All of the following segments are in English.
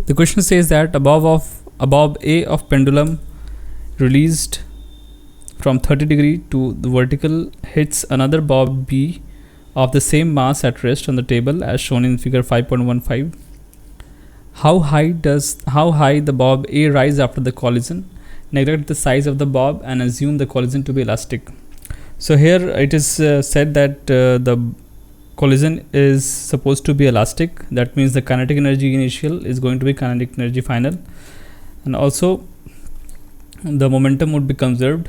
The question says that a bob A of pendulum released from 30 degree to the vertical hits another bob B of the same mass at rest on the table as shown in figure 5.15. How high the bob A rise after the collision? Neglect the size of the bob and assume the collision to be elastic. So here it is said that the collision is supposed to be elastic. That means the kinetic energy initial is going to be kinetic energy final, and also the momentum would be conserved.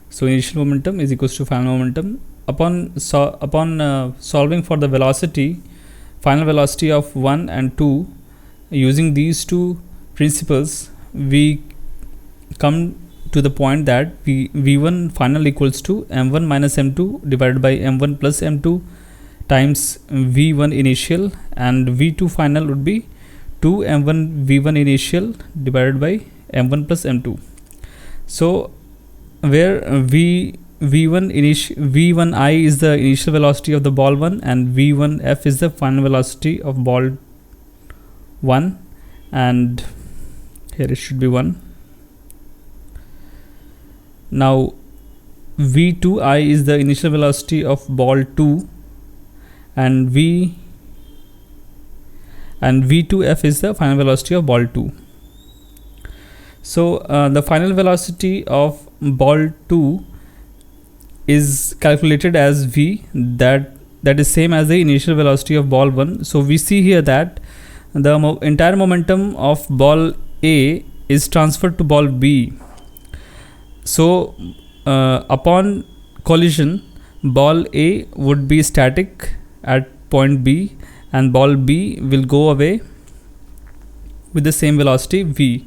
So initial momentum is equals to final momentum. Upon solving for the velocity, final velocity of 1 and 2, using these two principles, we come to the point that v1 final equals to m1 minus m2 divided by m1 plus m2 times v1 initial, and v2 final would be 2 m1 v1 initial divided by m1 plus m2. So where v1i is the initial velocity of the ball 1 and v1f is the final velocity of ball 1, and here it should be 1. Now v2i is the initial velocity of ball 2 and v2f is the final velocity of ball 2. So the final velocity of ball 2 is calculated as v, that is same as the initial velocity of ball 1. So we see here that the entire momentum of ball A is transferred to ball B. So upon collision, ball A would be static at point B and ball B will go away with the same velocity v.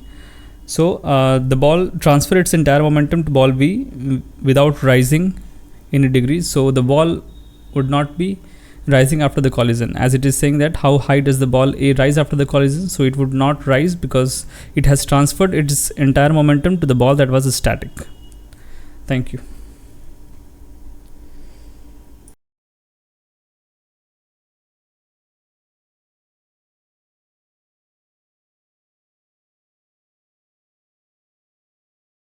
So the ball transfer its entire momentum to ball B without rising in a degree. So the ball would not be rising after the collision, as it is saying that how high does the ball A rise after the collision. So it would not rise because it has transferred its entire momentum to the ball that was static. Thank you.